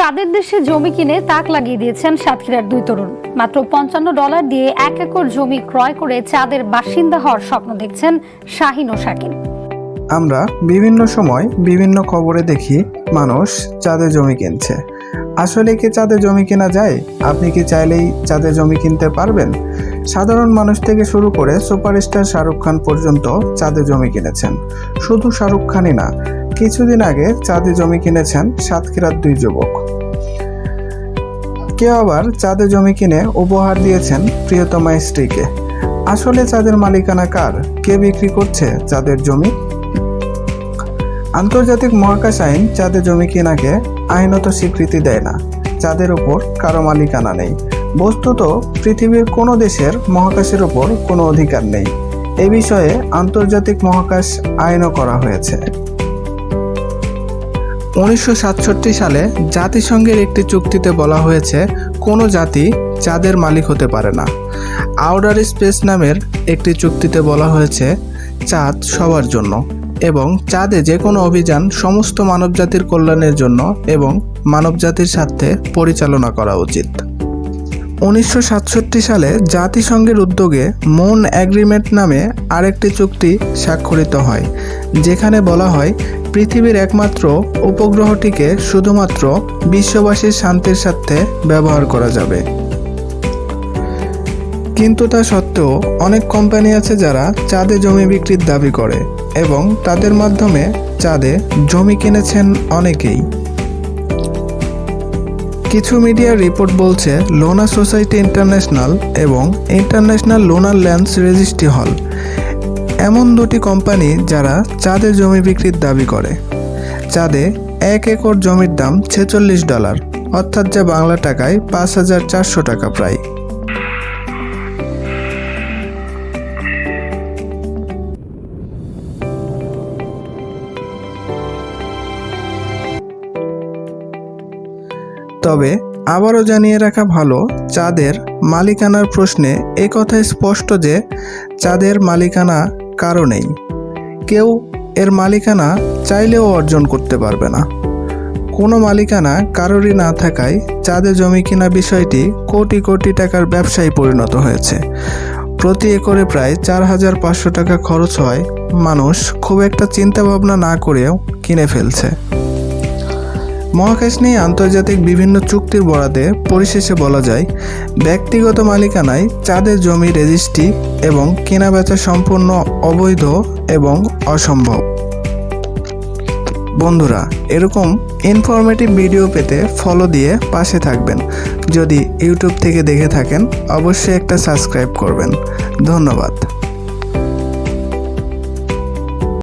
চাঁদের দেশে জমি কিনে তাক লাগিয়ে দিয়েছেন সাতক্ষীরার দুই তরুণ। মাত্র $55 দিয়ে 1 একর জমি ক্রয় করে চাঁদের বাসিন্দা হওয়ার স্বপ্ন দেখছেন শাহিন ও শাকিন। আমরা বিভিন্ন সময় বিভিন্ন খবরে দেখি মানুষ চাঁদে জমি কিনছে। আসলে কি চাঁদে জমি কেনা যায়? আপনি কি চাইলেই চাঁদে জমি কিনতে পারবেন? সাধারণ মানুষ থেকে শুরু করে সুপারস্টার শাহরুখ খান পর্যন্ত চাঁদে জমি কিনেছেন। শুধু শাহরুখ খানই না, কিছুদিন আগে চাঁদে জমি কিনেছেন সাতক্ষীরার দুই যুবক। কেউ আবার চাঁদে জমি কিনে উপহার দিয়েছেন প্রিয়তমা স্ত্রীকে। আসলে চাঁদের মালিকানা কার? কে বিক্রি করছে চাঁদের জমি? আন্তর্জাতিক মহাকাশ আইন চাঁদে জমি কেনাকে আইনত স্বীকৃতি দেয় না। চাঁদের উপর কারো মালিকানা নেই। বস্তুত পৃথিবীর কোনো দেশের মহাকাশের উপর কোনো অধিকার নেই। এ বিষয়ে আন্তর্জাতিক মহাকাশ আইনও করা হয়েছে। 1967 সালে জাতিসংঘের একটি চুক্তিতে বলা হয়েছে কোনো জাতি চাঁদের মালিক হতে পারে না। আউটার স্পেস নামের একটি চুক্তিতে বলা হয়েছে চাঁদ সবার জন্য এবং চাঁদে যে কোনো অভিযান সমস্ত মানবজাতির কল্যাণের জন্য এবং মানবজাতির স্বার্থে পরিচালনা করা উচিত। 1967 সালে জাতিসংঘের উদ্যোগে মুন এগ্রিমেন্ট নামে আরেকটি চুক্তি স্বাক্ষরিত হয়, যেখানে বলা হয় পৃথিবীর একমাত্র উপগ্রহটিকে শুধুমাত্র বিশ্ববাসীর শান্তির স্বার্থে ব্যবহার করা যাবে। কিন্তু তা সত্ত্বেও অনেক কোম্পানি আছে যারা চাঁদে জমি বিক্রির দাবি করে এবং তাদের মাধ্যমে চাঁদে জমি কিনেছেন অনেকেই। কিছু মিডিয়ার রিপোর্ট বলছে লোনার সোসাইটি ইন্টারন্যাশনাল এবং ইন্টারন্যাশনাল লোনার ল্যান্ডস রেজিস্ট্রি হল এমন দুটি কোম্পানি যারা চাঁদে জমি বিক্রির দাবি করে। চাঁদে 1 একর জমির দাম $46, অর্থাৎ যা বাংলা টাকায় 5,400 টাকা প্রায়। তবে আবারও জানিয়ে রাখা ভালো, চাঁদের মালিকানার প্রশ্নে এ কথাই স্পষ্ট যে চাঁদের মালিকানা কারো নেই। কেউ এর মালিকানা চাইলেও অর্জন করতে পারবে না। কোনো মালিকানা কারোরই না থাকায় চাঁদে জমি কেনা বিষয়টি কোটি কোটি টাকার ব্যবসায় পরিণত হয়েছে। প্রতি একরে প্রায় 4,500 টাকা খরচ হয়। মানুষ খুব একটা চিন্তা ভাবনা না করেও কিনে ফেলছে। মহাকাশ নিয়ে আন্তর্জাতিক বিভিন্ন চুক্তির বরাতে পরিশেষে বলা যায়, ব্যক্তিগত মালিকানায় চাঁদের জমি রেজিস্ট্রি এবং কেনাবেচা সম্পূর্ণ অবৈধ এবং অসম্ভব। বন্ধুরা, এরকম ইনফরমেটিভ ভিডিও পেতে ফলো দিয়ে পাশে থাকবেন। যদি ইউটিউব থেকে দেখে থাকেন অবশ্যই একটা সাবস্ক্রাইব করবেন। ধন্যবাদ।